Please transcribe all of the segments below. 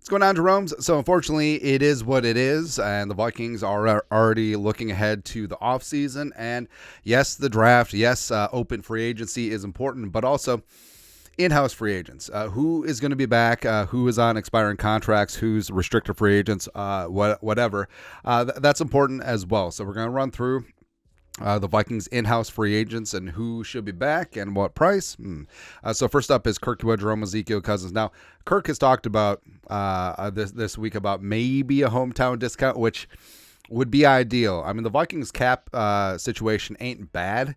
What's going on, Jerome's? So unfortunately, it is what it is, and the Vikings are already looking ahead to the offseason. And yes, the draft, yes, open free agency is important, but also in-house free agents. Who is going to be back? Who is on expiring contracts? Who's restricted free agents? Whatever. That's important as well. So we're going to run through the Vikings in-house free agents and who should be back and what price. So first up is Kirk, Jerome, Ezekiel Cousins. Now, Kirk has talked about this week about maybe a hometown discount, which would be ideal. I mean, the Vikings cap situation ain't bad.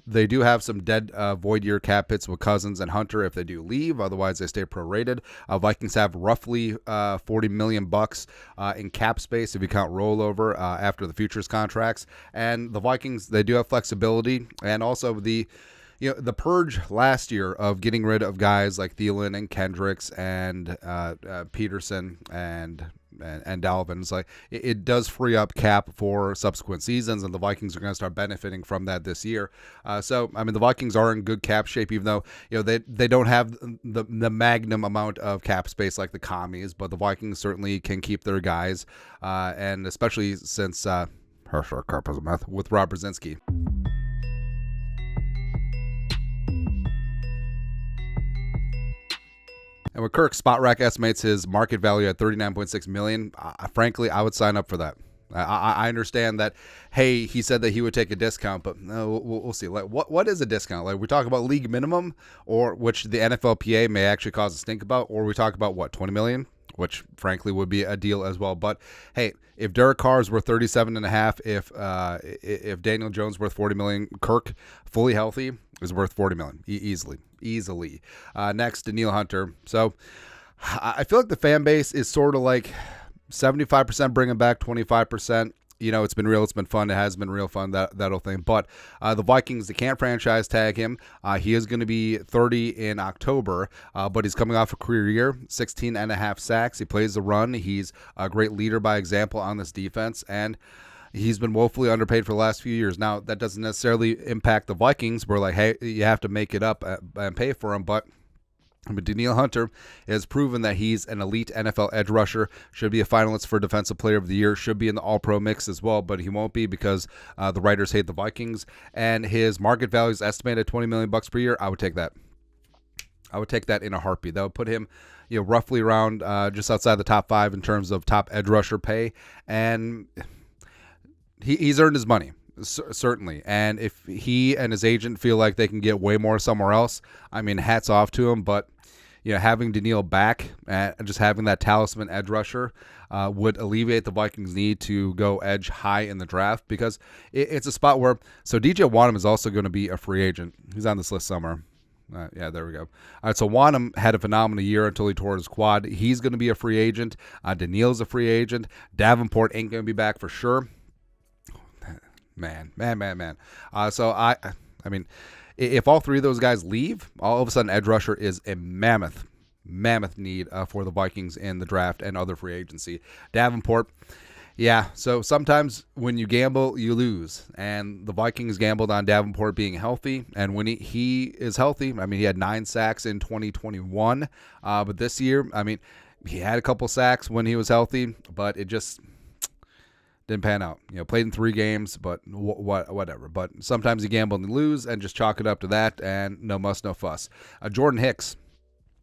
They do have some dead void year cap hits with Cousins and Hunter if they do leave. Otherwise, they stay prorated. Vikings have roughly $40 million in cap space if you count rollover after the futures contracts. And the Vikings, they do have flexibility, and also the purge last year of getting rid of guys like Thielen and Kendricks and Peterson and Dalvin. It's like it does free up cap for subsequent seasons, and the Vikings are going to start benefiting from that this year. So I mean, the Vikings are in good cap shape, even though they don't have the magnum amount of cap space like the commies, but the Vikings certainly can keep their guys, and especially since with Rob Brzezinski. And with Kirk, Spot Rack estimates his market value at $39.6 million. Frankly, I would sign up for that. I understand that, hey, he said that he would take a discount, but we'll see. Like, what is a discount? Like, we talk about league minimum, or which the NFLPA may actually cause us to think about, or we talk about what, $20 million, which frankly would be a deal as well. But hey, if Derek Carr is worth 37.5, if Daniel Jones worth $40 million, Kirk fully healthy is worth $40 million easily. Next, Danielle Hunter. So I feel like the fan base is sort of like 75% bringing back, 25%. It's been real. It's been fun. It has been real fun, that whole thing. But the Vikings, they can't franchise tag him. He is going to be 30 in October, but he's coming off a career year, 16 and a half sacks. He plays the run. He's a great leader by example on this defense, and he's been woefully underpaid for the last few years. Now, that doesn't necessarily impact the Vikings. We're like, hey, you have to make it up and pay for him, but Danielle Hunter has proven that he's an elite NFL edge rusher, should be a finalist for Defensive Player of the Year, should be in the All-Pro mix as well, but he won't be because the writers hate the Vikings, and his market value is estimated at $20 million per year. I would take that. I would take that in a heartbeat. That would put him roughly around just outside the top 5 in terms of top edge rusher pay, and he's earned his money. Certainly. And if he and his agent feel like they can get way more somewhere else, I mean, hats off to him. But having Danielle back and just having that talisman edge rusher would alleviate the Vikings' need to go edge high in the draft, because it's a spot where, so DJ Wanham is also going to be a free agent. He's on this list somewhere. Yeah, there we go. All right, so Wanham had a phenomenal year until he tore his quad. He's going to be a free agent. Danielle's a free agent. Davenport ain't going to be back for sure. Man. So I mean, if all three of those guys leave, all of a sudden edge rusher is a mammoth need for the Vikings in the draft and other free agency. Davenport, yeah. So sometimes when you gamble, you lose, and the Vikings gambled on Davenport being healthy, and when he is healthy, I mean, he had 9 sacks in 2021, but this year, I mean, he had a couple sacks when he was healthy, but it just didn't pan out. Played in 3 games, but whatever. But sometimes you gamble and lose, and just chalk it up to that, and no muss, no fuss. Jordan Hicks.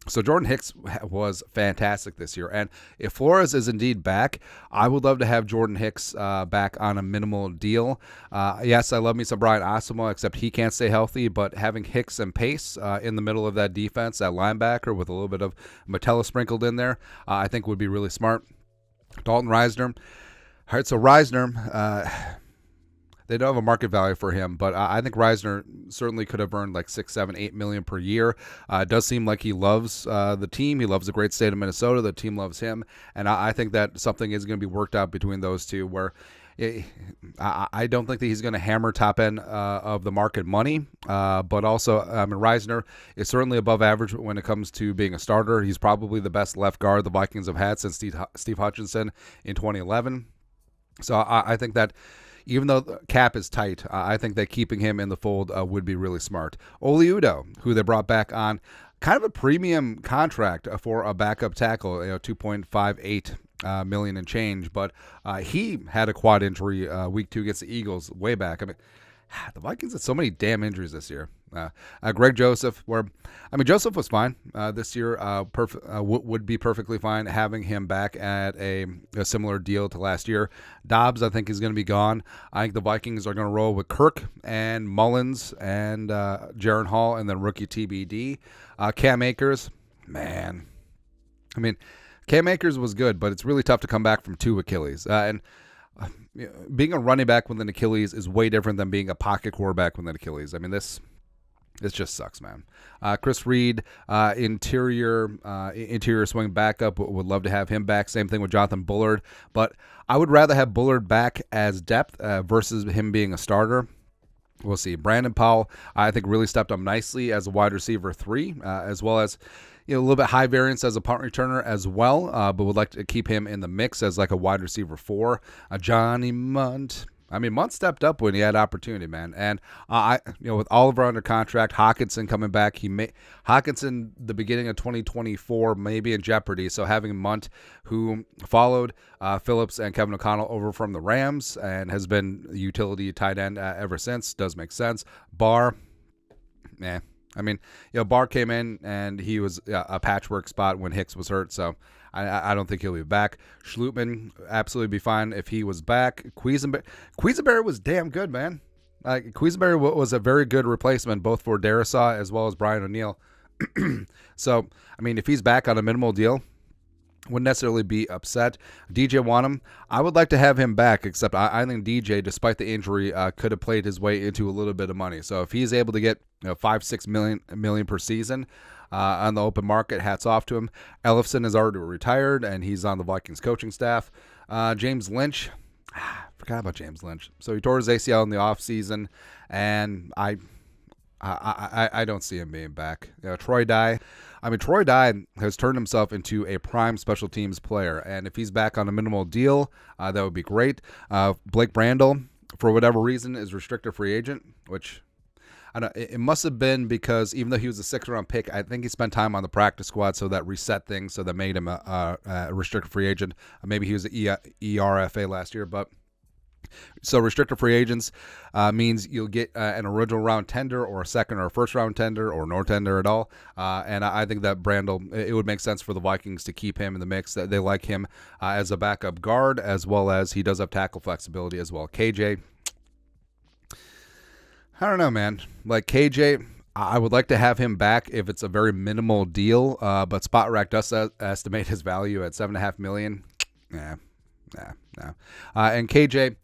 So Jordan Hicks was fantastic this year, and if Flores is indeed back, I would love to have Jordan Hicks back on a minimal deal. Yes, I love me some Brian Asamoah, except he can't stay healthy, but having Hicks and Pace in the middle of that defense, that linebacker with a little bit of Metella sprinkled in there, I think would be really smart. Dalton Reisner. All right, so Reisner, they don't have a market value for him, but I think Reisner certainly could have earned like $6, $7, $8 million per year. It does seem like he loves the team. He loves the great state of Minnesota. The team loves him, and I think that something is going to be worked out between those two, where I don't think that he's going to hammer top end of the market money, but also, I mean, Reisner is certainly above average when it comes to being a starter. He's probably the best left guard the Vikings have had since Steve Hutchinson in 2011. So I think that even though the cap is tight, I think that keeping him in the fold would be really smart. Oli Udoh, who they brought back on kind of a premium contract for a backup tackle, 2.58 million and change, but he had a quad injury week 2 against the Eagles way back. I mean, the Vikings had so many damn injuries this year. Greg Joseph, Joseph was fine this year. Would be perfectly fine having him back at a similar deal to last year. Dobbs, I think, is going to be gone. I think the Vikings are going to roll with Kirk and Mullins and Jaron Hall, and then rookie TBD. Cam Akers, man. I mean, Cam Akers was good, but it's really tough to come back from 2 Achilles. Being a running back with an Achilles is way different than being a pocket quarterback with an Achilles. I mean, this just sucks, man. Chris Reed, interior swing backup, would love to have him back. Same thing with Jonathan Bullard, but I would rather have Bullard back as depth versus him being a starter. We'll see. Brandon Powell, I think, really stepped up nicely as a wide receiver 3, as well as a little bit high variance as a punt returner as well, but would like to keep him in the mix as like a wide receiver 4. Johnny Munt. I mean, Munt stepped up when he had opportunity, man. And with Oliver under contract, Hawkinson coming back, Hawkinson the beginning of 2024 maybe in jeopardy. So having Munt, who followed Phillips and Kevin O'Connell over from the Rams and has been a utility tight end ever since, does make sense. Barr, Barr came in and he was a patchwork spot when Hicks was hurt, so I don't think he'll be back. Schlutman absolutely be fine if he was back. Quisenberry was damn good, man. Quisenberry was a very good replacement both for Darisaw as well as Brian O'Neill. So, I mean, if he's back on a minimal deal, wouldn't necessarily be upset. DJ Wanham, I would like to have him back, except I think DJ, despite the injury, could have played his way into a little bit of money. So if he's able to get 5-6 million per season on the open market, hats off to him. Ellefson is already retired, and he's on the Vikings coaching staff. James Lynch, forgot about James Lynch. So he tore his ACL in the offseason, and I don't see him being back. Troy Dye. Troy Dye has turned himself into a prime special teams player, and if he's back on a minimal deal, that would be great. Blake Brandel, for whatever reason, is restricted free agent, which I don't. It must have been because even though he was a 6th-round pick, I think he spent time on the practice squad, so that reset things, so that made him a restricted free agent. Maybe he was an ERFA last year, but. So restricted free agents means you'll get an original round tender or a second or a first round tender or no tender at all. And I think that Brandel, it would make sense for the Vikings to keep him in the mix. They like him as a backup guard, as well as he does have tackle flexibility as well. KJ, I don't know, man. Like KJ, I would like to have him back if it's a very minimal deal. But Spot Rack does estimate his value at $7.5 million. No. And KJ,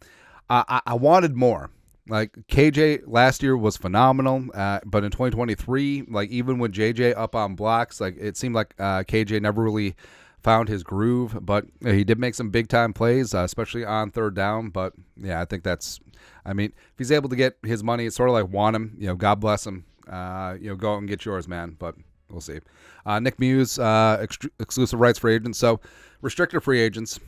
I wanted more. Like KJ last year was phenomenal, but in 2023, like even with JJ up on blocks, like it seemed like KJ never really found his groove. But he did make some big time plays, especially on 3rd down. But yeah, I think if he's able to get his money, it's sort of like Wanham. God bless him. Go out and get yours, man. But we'll see. Nick Muse, exclusive rights free agent. So restricted free agents.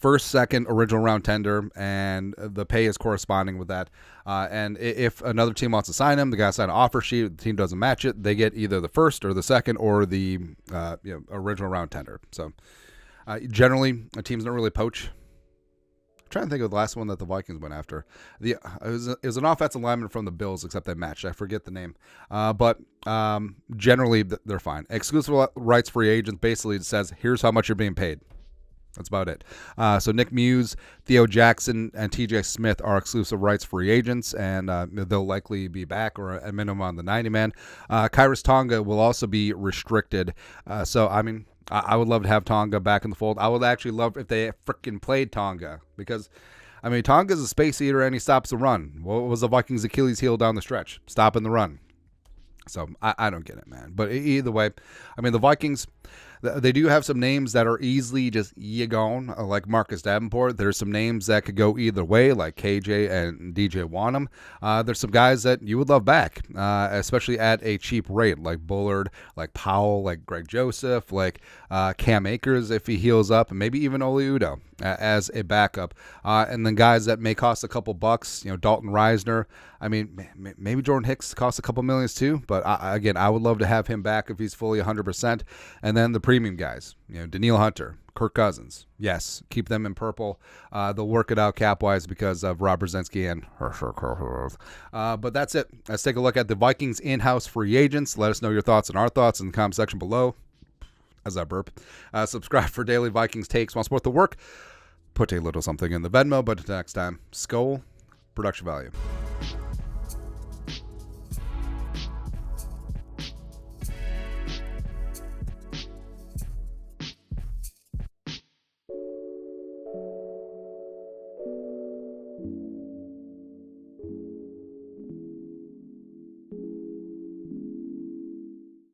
1st, 2nd, original round tender, and the pay is corresponding with that. And if another team wants to sign him, the guy sign an offer sheet. The team doesn't match it, they get either the 1st or the 2nd or the original round tender. So generally, teams don't really poach. I'm trying to think of the last one that the Vikings went after. It was an offensive lineman from the Bills, except they matched. I forget the name. But generally, they're fine. Exclusive rights free agents basically says, here's how much you're being paid. That's about it. So Nick Muse, Theo Jackson, and TJ Smith are exclusive rights free agents, and they'll likely be back or a minimum on the 90-man. Kyrus Tonga will also be restricted. I would love to have Tonga back in the fold. I would actually love if they freaking played Tonga because, Tonga's a space eater and he stops the run. What was the Vikings' Achilles heel down the stretch? Stopping the run. So I don't get it, man. But either way, the Vikings, They do have some names that are easily just gone, like Marcus Davenport. There's some names that could go either way, like KJ and DJ Wanham. There's some guys that you would love back, especially at a cheap rate, like Bullard, like Powell, like Greg Joseph, like Cam Akers if he heals up, and maybe even Oli Udoh as a backup. And then guys that may cost a couple bucks, Dalton Reisner. I mean, maybe Jordan Hicks costs a couple millions too, but again, I would love to have him back if he's fully 100%. And then the premium guys, Danielle Hunter, Kirk Cousins. Yes, keep them in purple. They'll work it out cap-wise because of Rob Brzezinski and but that's it. Let's take a look at the Vikings in-house free agents. Let us know your thoughts and our thoughts in the comment section below. As I burp. Subscribe for daily Vikings takes. Want to support the work? Put a little something in the Venmo, but until next time, Skol, production value.